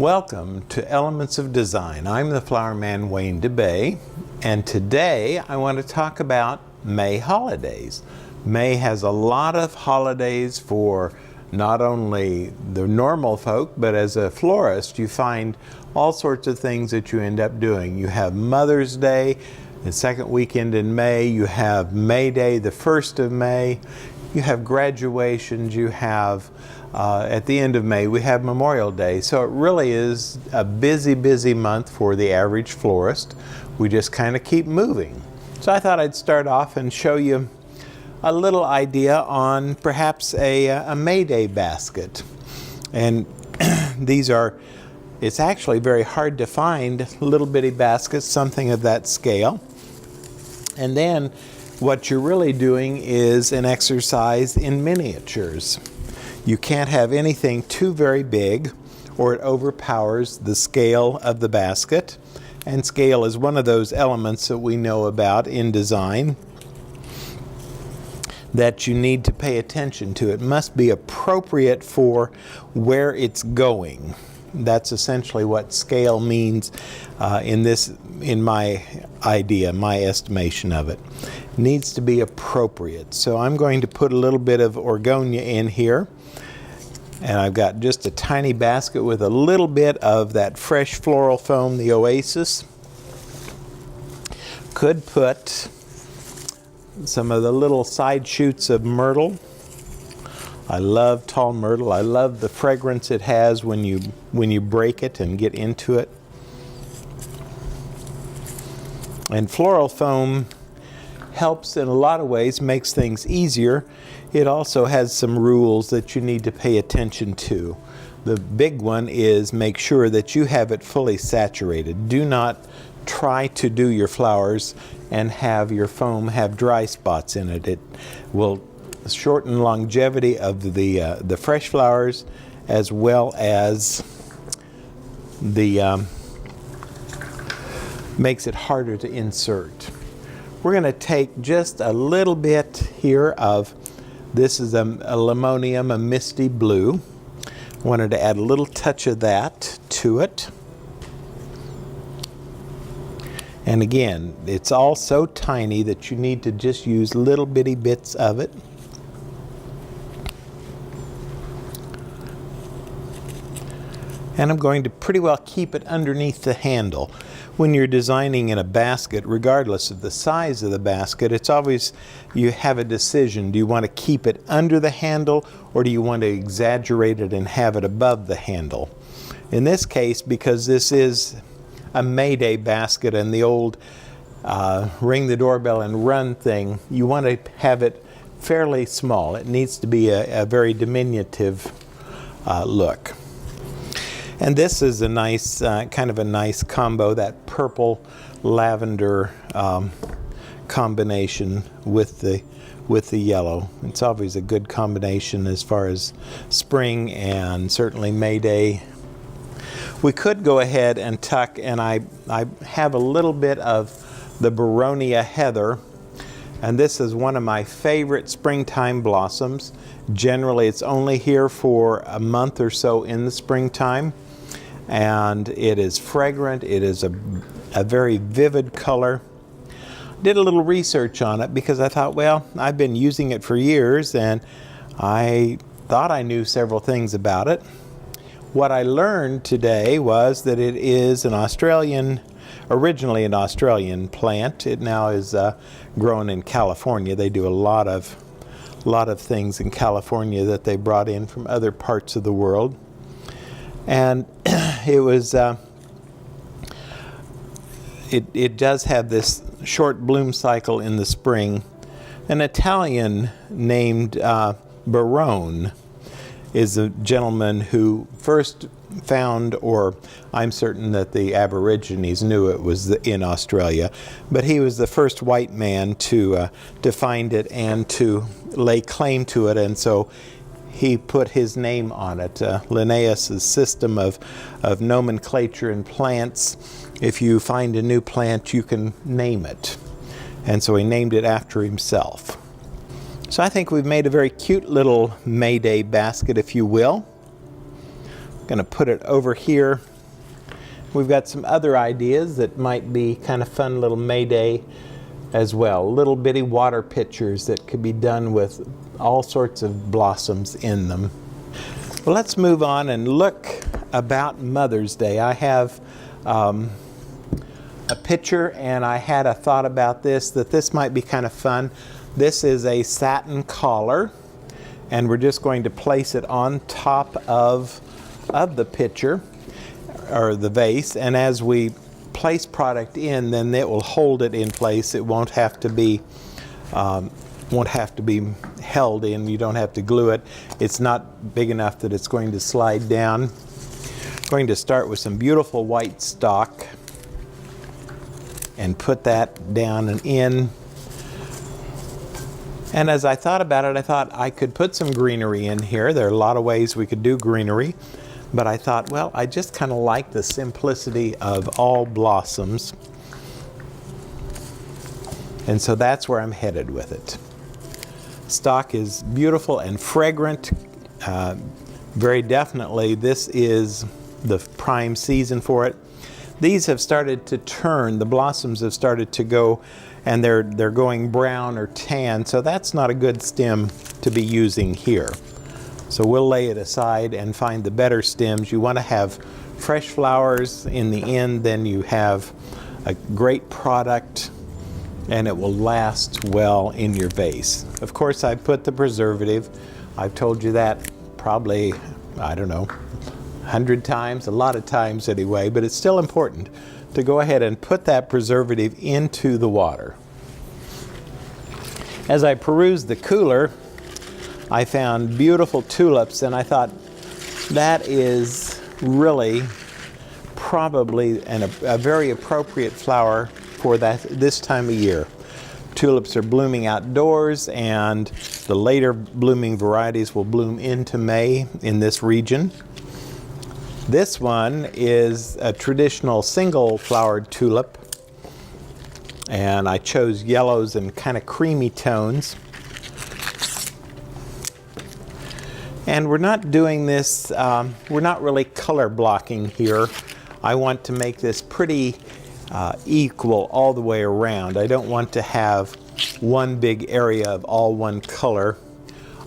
Welcome to Elements of Design. I'm the flower man Wayne DeBey, and today I want to talk about May holidays. May has a lot of holidays for not only the normal folk, but as a florist you find all sorts of things that you end up doing. You have Mother's Day, the second weekend in May. You have May Day, the 1st of May. You have graduations. You have at the end of May, we have Memorial Day. So it really is a busy, busy month for the average florist. We just kind of keep moving. So I thought I'd start off and show you a little idea on perhaps a May Day basket. And it's actually very hard to find little bitty baskets, something of that scale. And then what you're really doing is an exercise in miniatures. You can't have anything too very big or it overpowers the scale of the basket. And scale is one of those elements that we know about in design that you need to pay attention to. It must be appropriate for where it's going. That's essentially what scale means in my idea, my estimation of it. It needs to be appropriate. So I'm going to put a little bit of Orgonia in here. And I've got just a tiny basket with a little bit of that fresh floral foam, the Oasis. Could put some of the little side shoots of myrtle. I love tall myrtle. I love the fragrance it has when you break it and get into it. And floral foam helps in a lot of ways, makes things easier. It also has some rules that you need to pay attention to. The big one is make sure that you have it fully saturated. Do not try to do your flowers and have your foam have dry spots in it. It will shorten longevity of the fresh flowers, as well as makes it harder to insert. We're going to take just a little bit here of, this is a limonium, a misty blue. Wanted to add a little touch of that to it. And again, it's all so tiny that you need to just use little bitty bits of it. And I'm going to pretty well keep it underneath the handle. When you're designing in a basket, regardless of the size of the basket, it's always, you have a decision. Do you want to keep it under the handle, or do you want to exaggerate it and have it above the handle? In this case, because this is a May Day basket and the old ring the doorbell and run thing, you want to have it fairly small. It needs to be a very diminutive look. And this is a nice, kind of a nice combo, that purple lavender combination with the yellow. It's always a good combination as far as spring and certainly May Day. We could go ahead and tuck, and I have a little bit of the Baronia Heather, and this is one of my favorite springtime blossoms. Generally it's only here for a month or so in the springtime. And it is fragrant. It is a very vivid color. Did a little research on it because I thought, well, I've been using it for years and I thought I knew several things about it. What I learned today was that it is originally an Australian plant. It now is grown in California. They do a lot of things in California that they brought in from other parts of the world. And it does have this short bloom cycle in the spring. An Italian named Barone is a gentleman who first found, or I'm certain that the Aborigines knew it was in Australia, but he was the first white man to find it and to lay claim to it, and so he put his name on it. Linnaeus' system of nomenclature in plants. If you find a new plant, you can name it. And so he named it after himself. So I think we've made a very cute little May Day basket, if you will. I'm going to put it over here we've got some other ideas that might be kind of fun little May Day as well. Little bitty water pitchers that could be done with all sorts of blossoms in them. Well, let's move on and look about Mother's Day. I have a picture, and I had a thought about this, that this might be kind of fun. This is a satin collar, and we're just going to place it on top of the pitcher or the vase, and as we place product in, then it will hold it in place. It won't have to be held in. You don't have to glue it. It's not big enough that it's going to slide down. I'm going to start with some beautiful white stock and put that down and in. And as I thought about it, I thought I could put some greenery in here. There are a lot of ways we could do greenery, but I thought, well, I just kind of like the simplicity of all blossoms. And so that's where I'm headed with it. Stock is beautiful and fragrant. Very definitely, this is the prime season for it. These have started to turn. The blossoms have started to go, and they're going brown or tan, so that's not a good stem to be using here. So we'll lay it aside and find the better stems. You want to have fresh flowers in the end, then you have a great product, and it will last well in your vase. Of course, I put the preservative. I've told you that probably, I don't know, 100 times, a lot of times anyway, but it's still important to go ahead and put that preservative into the water. As I perused the cooler, I found beautiful tulips, and I thought that is really probably a very appropriate flower for this time of year. Tulips are blooming outdoors, and the later blooming varieties will bloom into May in this region. This one is a traditional single flowered tulip, and I chose yellows and kind of creamy tones. And we're not doing this, we're not really color blocking here. I want to make this pretty equal all the way around. I don't want to have one big area of all one color.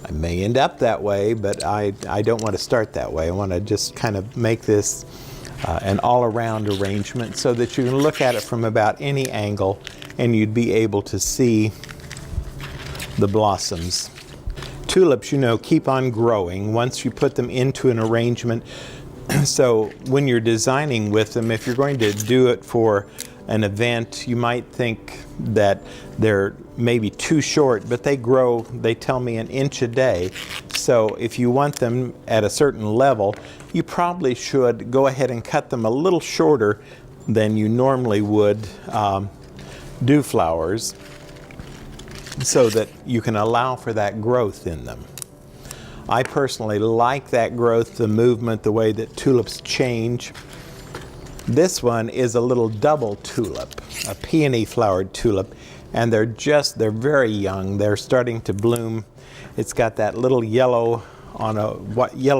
I may end up that way, but I don't want to start that way. I want to just kind of make this an all-around arrangement so that you can look at it from about any angle and you'd be able to see the blossoms. Tulips, you know, keep on growing once you put them into an arrangement. So when you're designing with them, if you're going to do it for an event, you might think that they're maybe too short, but they grow, they tell me, an inch a day. So if you want them at a certain level, you probably should go ahead and cut them a little shorter than you normally would do flowers, so that you can allow for that growth in them. I personally like that growth, the movement, the way that tulips change. This one is a little double tulip, a peony flowered tulip, and they're very young. They're starting to bloom. It's got that little yellow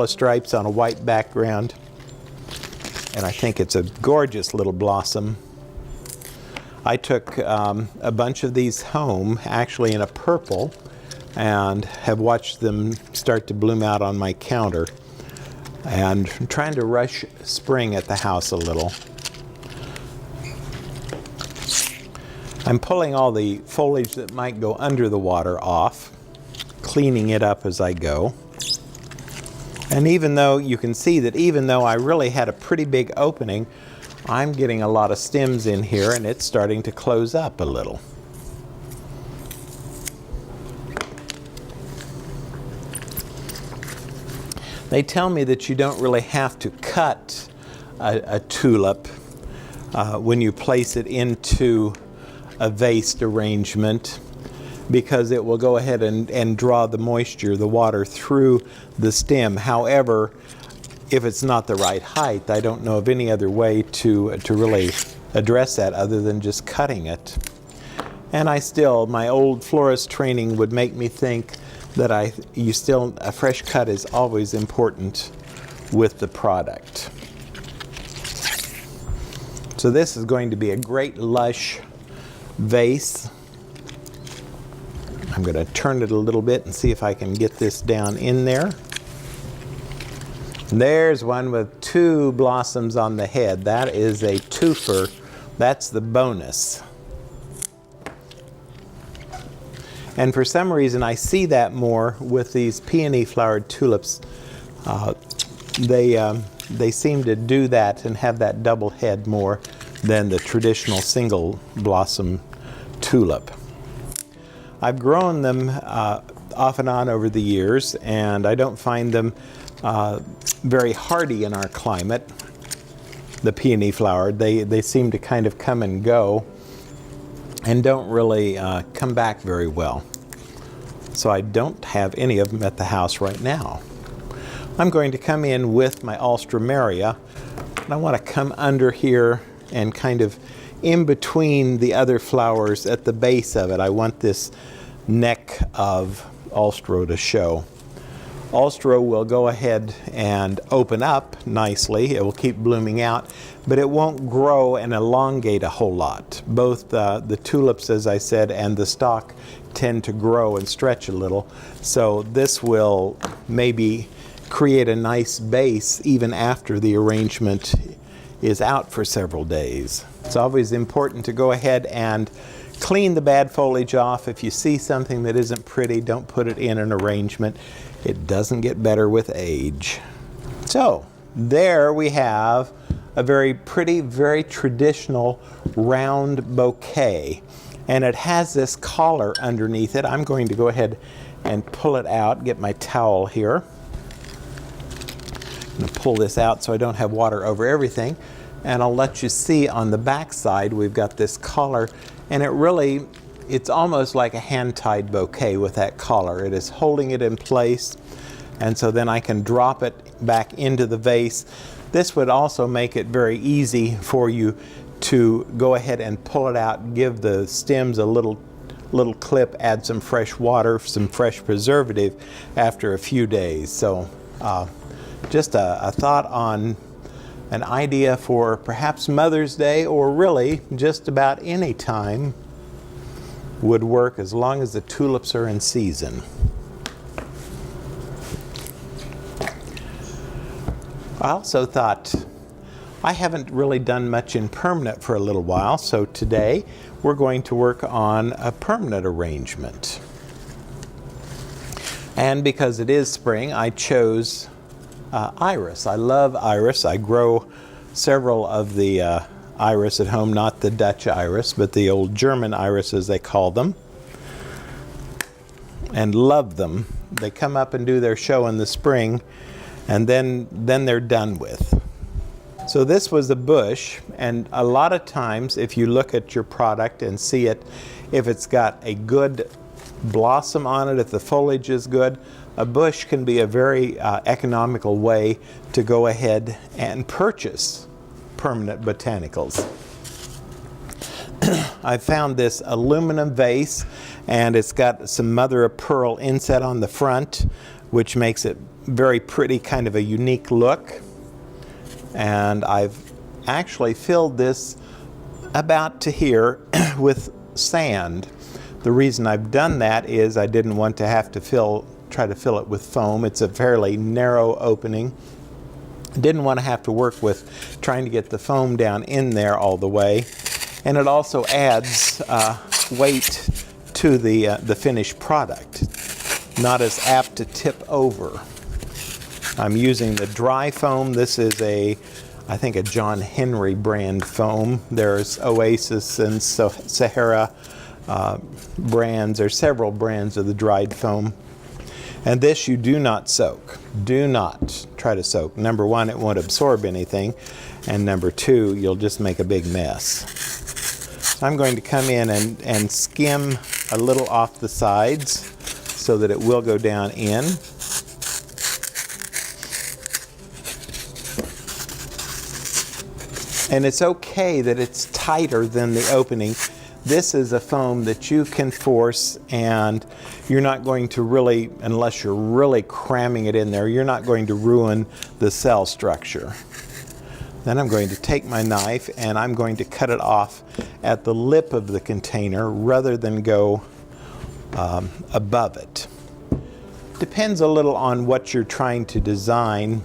stripes on a white background, and I think it's a gorgeous little blossom. I took a bunch of these home, actually in a purple, and have watched them start to bloom out on my counter. And I'm trying to rush spring at the house a little. I'm pulling all the foliage that might go under the water off, cleaning it up as I go. And even though you can see that even though I really had a pretty big opening, I'm getting a lot of stems in here, and it's starting to close up a little. They tell me that you don't really have to cut a tulip when you place it into a vase arrangement, because it will go ahead and draw the moisture, the water, through the stem. However, if it's not the right height, I don't know of any other way to really address that other than just cutting it. And my old florist training would make me think that a fresh cut is always important with the product. So this is going to be a great lush vase. I'm going to turn it a little bit and see if I can get this down in there. There's one with 2 blossoms on the head. That is a twofer. That's the bonus. And for some reason I see that more with these peony flowered tulips. They seem to do that and have that double head more than the traditional single blossom tulip. I've grown them off and on over the years, and I don't find them very hardy in our climate, the peony flowered. They seem to kind of come and go and don't really come back very well. So I don't have any of them at the house right now. I'm going to come in with my Alstroemeria, and I want to come under here and kind of in between the other flowers at the base of it. I want this neck of Alstroe to show. Alstroe will go ahead and open up nicely. It will keep blooming out, but it won't grow and elongate a whole lot. Both the tulips, as I said, and the stalk tend to grow and stretch a little. So this will maybe create a nice base even after the arrangement is out for several days. It's always important to go ahead and clean the bad foliage off. If you see something that isn't pretty, don't put it in an arrangement. It doesn't get better with age. So there we have a very pretty, very traditional round bouquet. And it has this collar underneath it. I'm going to go ahead and pull it out, get my towel here. I'm going to pull this out so I don't have water over everything. And I'll let you see on the back side we've got this collar, and it's almost like a hand-tied bouquet with that collar. It is holding it in place, and so then I can drop it back into the vase. This would also make it very easy for you to go ahead and pull it out, give the stems a little clip, add some fresh water, some fresh preservative after a few days. So just a thought on an idea for perhaps Mother's Day, or really just about any time would work as long as the tulips are in season. I also thought I haven't really done much in permanent for a little while, so today we're going to work on a permanent arrangement. And because it is spring, I chose iris. I love iris. I grow several of the iris at home, not the Dutch iris, but the old German iris as they call them, and love them. They come up and do their show in the spring, and then they're done with. So this was a bush, and a lot of times if you look at your product and see it, if it's got a good blossom on it, if the foliage is good, a bush can be a very economical way to go ahead and purchase permanent botanicals. I found this aluminum vase, and it's got some mother of pearl inset on the front, which makes it very pretty, kind of a unique look. And I've actually filled this about to here with sand. The reason I've done that is I didn't want to have to try to fill it with foam. It's a fairly narrow opening. Didn't want to have to work with trying to get the foam down in there all the way. And it also adds weight to the finished product. Not as apt to tip over. I'm using the dry foam. This is I think a John Henry brand foam. There's Oasis and Sahara brands. There's several brands of the dried foam. And this you do not soak. Do not try to soak. Number one, it won't absorb anything. And number two, you'll just make a big mess. So I'm going to come in and skim a little off the sides so that it will go down in. And it's okay that it's tighter than the opening. This is a foam that you can force, and you're not going to really, unless you're really cramming it in there, you're not going to ruin the cell structure. Then I'm going to take my knife and I'm going to cut it off at the lip of the container rather than go above it. Depends a little on what you're trying to design,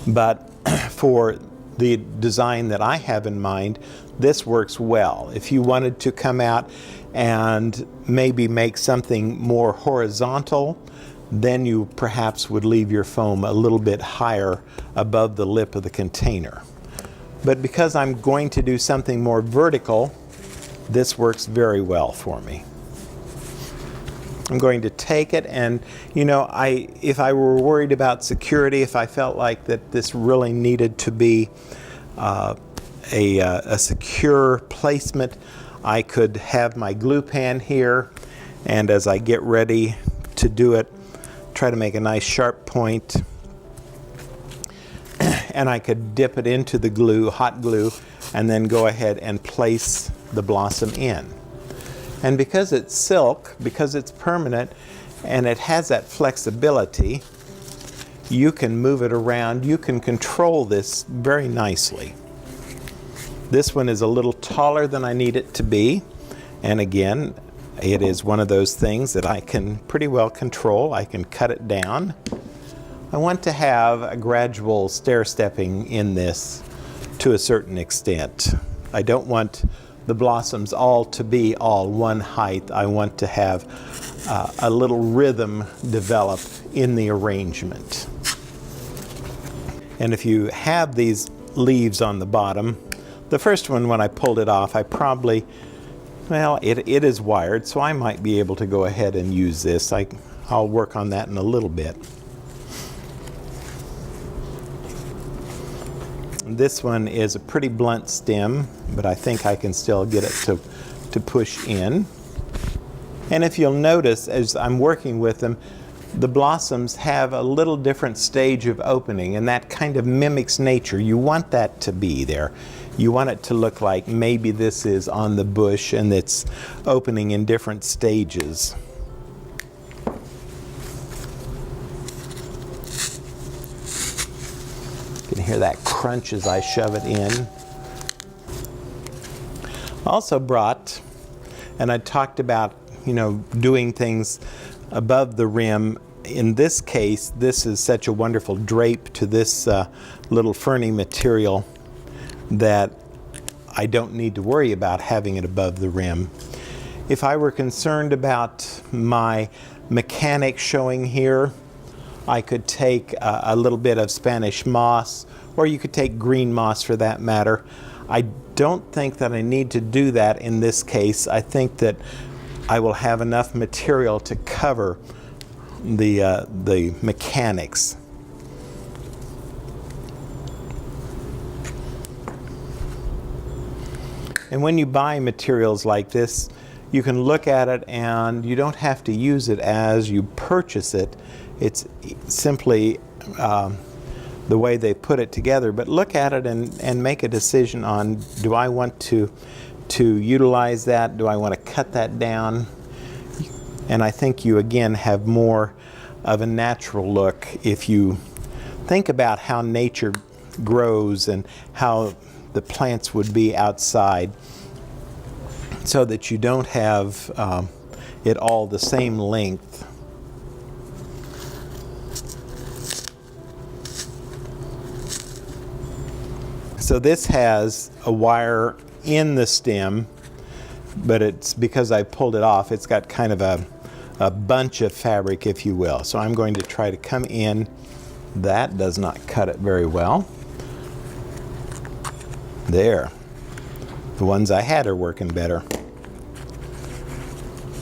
but for the design that I have in mind, this works well. If you wanted to come out and maybe make something more horizontal, then you perhaps would leave your foam a little bit higher above the lip of the container. But because I'm going to do something more vertical, this works very well for me. I'm going to take it, and you know, if I were worried about security, if I felt like that this really needed to be a secure placement, I could have my glue pan here, and as I get ready to do it, try to make a nice sharp point, and I could dip it into the glue, hot glue, and then go ahead and place the blossom in. And because it's silk, because it's permanent, and it has that flexibility, you can move it around, you can control this very nicely. This one is a little taller than I need it to be, and again, it is one of those things that I can pretty well control. I can cut it down. I want to have a gradual stair-stepping in this to a certain extent. I don't want the blossoms all to be all one height. I want to have a little rhythm develop in the arrangement. And if you have these leaves on the bottom, the first one, when I pulled it off, I probably, well, it is wired, so I might be able to go ahead and use this. I'll work on that in a little bit. This one is a pretty blunt stem, but I think I can still get it to push in. And if you'll notice, as I'm working with them, the blossoms have a little different stage of opening, and that kind of mimics nature. You want that to be there. You want it to look like maybe this is on the bush and it's opening in different stages. You can hear that crunch as I shove it in. Also brought, and I talked about, you know, doing things above the rim. In this case, this is such a wonderful drape to this little ferny material that I don't need to worry about having it above the rim. If I were concerned about my mechanics showing here, I could take a little bit of Spanish moss, or you could take green moss for that matter. I don't think that I need to do that in this case. I think that I will have enough material to cover the mechanics. And when you buy materials like this, you can look at it and you don't have to use it as you purchase it. It's simply the way they put it together. But look at it and make a decision on, do I want to utilize that? Do I want to cut that down? And I think you again have more of a natural look if you think about how nature grows and how the plants would be outside, so that you don't have it all the same length. So this has a wire in the stem, but it's because I pulled it off, it's got kind of a bunch of fabric, if you will. So I'm going to try to come in. That does not cut it very well. There. The ones I had are working better.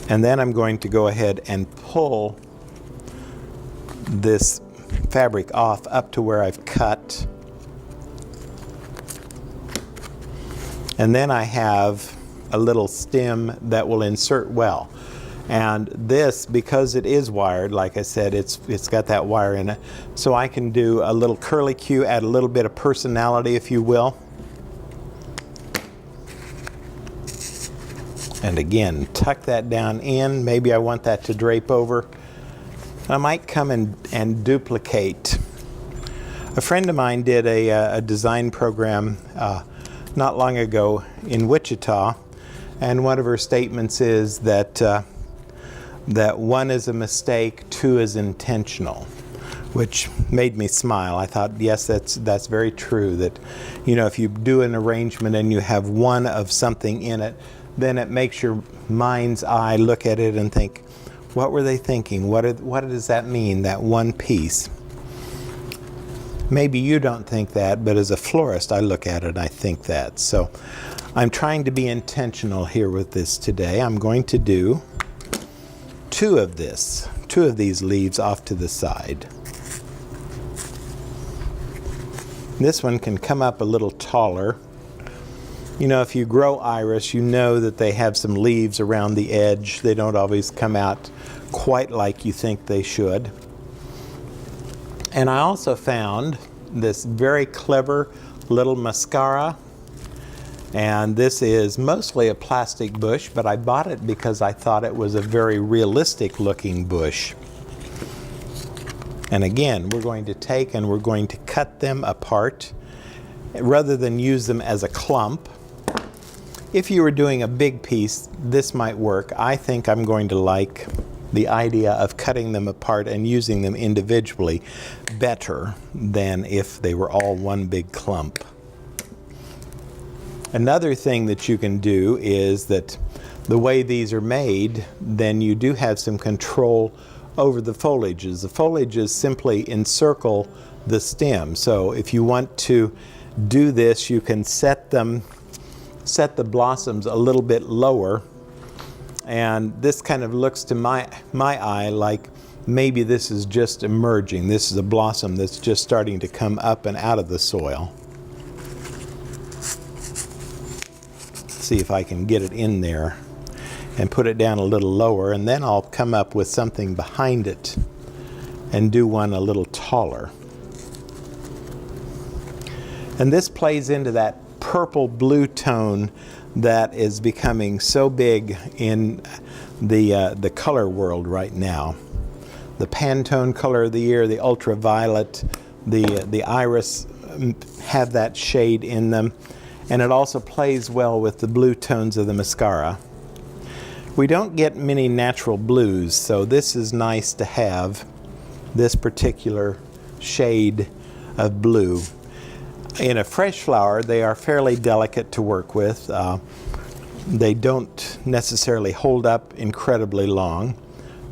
And then I'm going to go ahead and pull this fabric off up to where I've cut. And then I have a little stem that will insert well. And this, because it is wired, like I said, it's got that wire in it. So I can do a little curlicue, add a little bit of personality, if you will. And again, tuck that down in. Maybe I want that to drape over. I might come and duplicate A friend of mine did a design program not long ago in Wichita, and one of her statements is that that 1 is a mistake, 2 is intentional, which made me smile. I thought, yes, that's very true, that, you know, if you do an arrangement and you have 1 of something in it, then it makes your mind's eye look at it and think, what were they thinking? What does that mean, that 1 piece? Maybe you don't think that, but as a florist, I look at it and I think that. So I'm trying to be intentional here with this today. I'm going to do 2 of these leaves off to the side. This one can come up a little taller. You know, if you grow iris, you know that they have some leaves around the edge. They don't always come out quite like you think they should. And I also found this very clever little mascara. And this is mostly a plastic bush, but I bought it because I thought it was a very realistic looking bush. And again, we're going to take and we're going to cut them apart rather than use them as a clump. If you were doing a big piece, this might work. I think I'm going to like the idea of cutting them apart and using them individually better than if they were all one big clump. Another thing that you can do is that the way these are made, then you do have some control over the foliages. The foliages simply encircle the stem. So if you want to do this, you can set the blossoms a little bit lower. And this kind of looks to my eye like maybe this is just emerging. This is a blossom that's just starting to come up and out of the soil. See if I can get it in there and put it down a little lower, and then I'll come up with something behind it and do one a little taller. And this plays into that purple blue tone that is becoming so big in the color world right now. The Pantone color of the year, the ultraviolet, the iris have that shade in them, and it also plays well with the blue tones of the mascara. We don't get many natural blues, so this is nice to have, this particular shade of blue. In a fresh flower, they are fairly delicate to work with. They don't necessarily hold up incredibly long,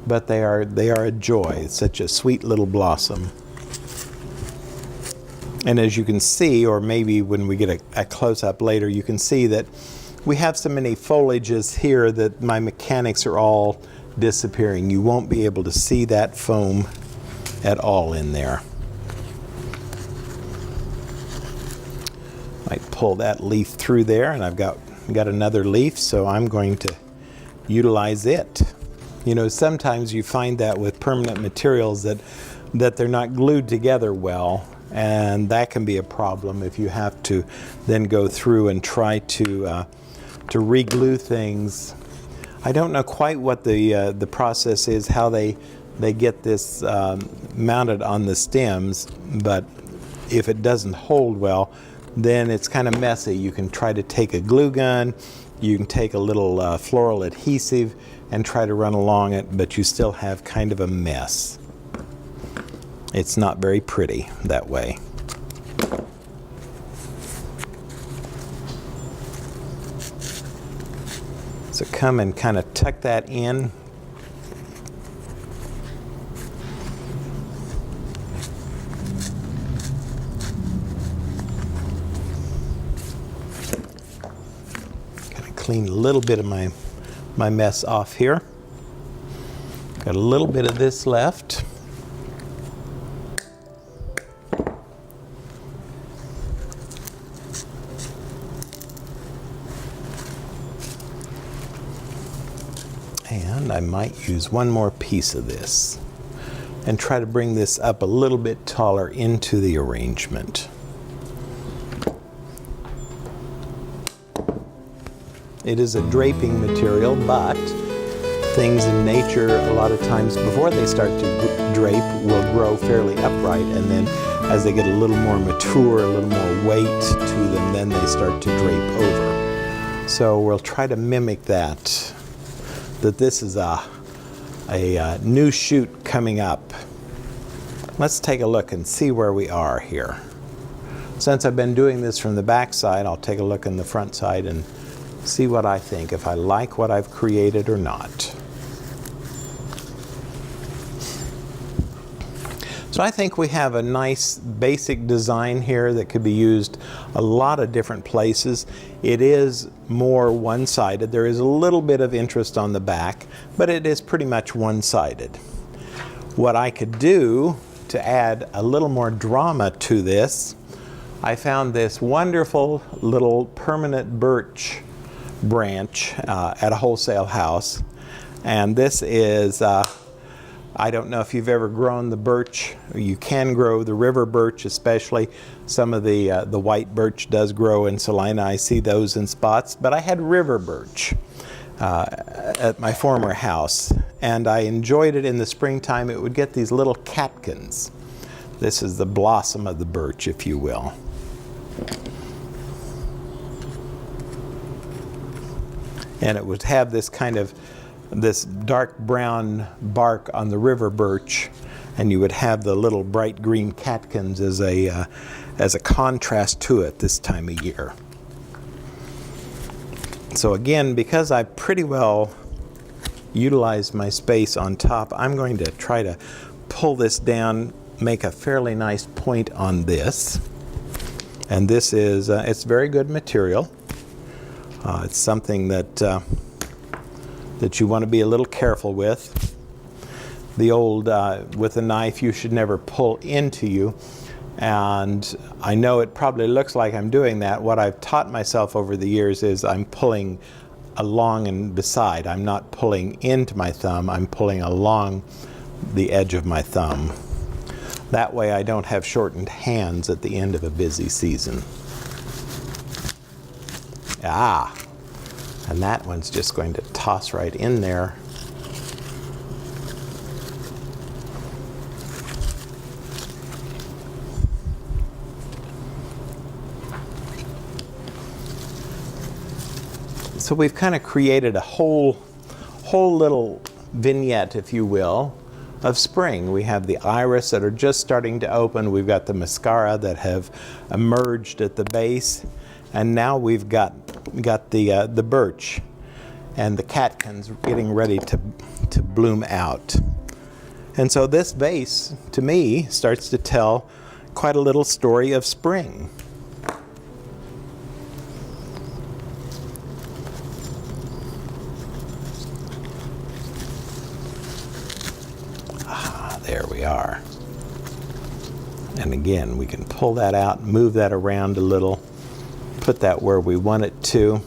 but they are a joy. It's such a sweet little blossom. And as you can see, or maybe when we get a close-up later, you can see that we have so many foliages here that my mechanics are all disappearing. You won't be able to see that foam at all in there. Might pull that leaf through there, and I've got another leaf, so I'm going to utilize it. You know, sometimes you find that with permanent materials that they're not glued together well, and that can be a problem if you have to then go through and try to re-glue things. I don't know quite what the process is, how they get this mounted on the stems, but if it doesn't hold well, then it's kind of messy. You can try to take a glue gun, you can take a little floral adhesive and try to run along it, but you still have kind of a mess. It's not very pretty that way. So come and kind of tuck that in. Clean a little bit of my mess off here. Got a little bit of this left. And I might use one more piece of this and try to bring this up a little bit taller into the arrangement. It is a draping material, but things in nature a lot of times before they start to drape will grow fairly upright, and then as they get a little more mature, a little more weight to them, then they start to drape over. So we'll try to mimic that this is a new shoot coming up. Let's take a look and see where we are here. Since I've been doing this from the back side, I'll take a look in the front side and see what I think, if I like what I've created or not. So I think we have a nice basic design here that could be used a lot of different places. It is more one-sided. There is a little bit of interest on the back, but it is pretty much one-sided. What I could do to add a little more drama to this, I found this wonderful little permanent birch branch at a wholesale house, and this is I don't know if you've ever grown the birch. You can grow the river birch, especially. Some of the white birch does grow in Salina. I see those in spots, but I had river birch at my former house, and I enjoyed it in the springtime. It would get these little catkins. This is the blossom of the birch, if you will. And it would have this kind of this dark brown bark on the river birch, and you would have the little bright green catkins as a contrast to it this time of year. So again, because I pretty well utilized my space on top, I'm going to try to pull this down, make a fairly nice point on this. And this is, it's very good material. It's something that you want to be a little careful with. The old, with a knife, you should never pull into you. And I know it probably looks like I'm doing that. What I've taught myself over the years is I'm pulling along and beside. I'm not pulling into my thumb, I'm pulling along the edge of my thumb. That way I don't have shortened hands at the end of a busy season. Ah, and that one's just going to toss right in there. So we've kind of created a whole little vignette, if you will, of spring. We have the iris that are just starting to open. We've got the mascara that have emerged at the base. And now we've got the birch and the catkins getting ready to bloom out. And so this vase, to me, starts to tell quite a little story of spring. There we are. And again, we can pull that out, move that around a little, put that where we want it to.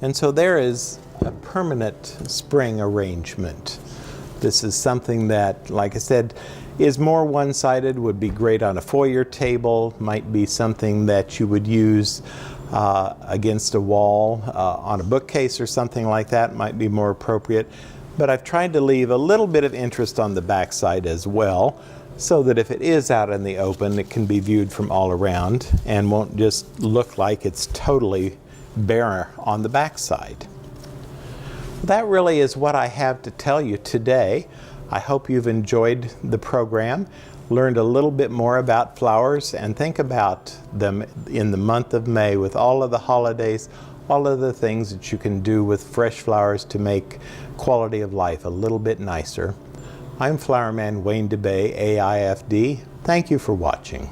And so there is a permanent spring arrangement. This is something that, like I said, is more one-sided, would be great on a foyer table, might be something that you would use against a wall on a bookcase or something like that, might be more appropriate. But I've tried to leave a little bit of interest on the backside as well, so that if it is out in the open, it can be viewed from all around and won't just look like it's totally bare on the backside. That really is what I have to tell you today. I hope you've enjoyed the program, learned a little bit more about flowers, and think about them in the month of May with all of the holidays, all of the things that you can do with fresh flowers to make quality of life a little bit nicer. I'm Flowerman Wayne DeBey, AIFD. Thank you for watching.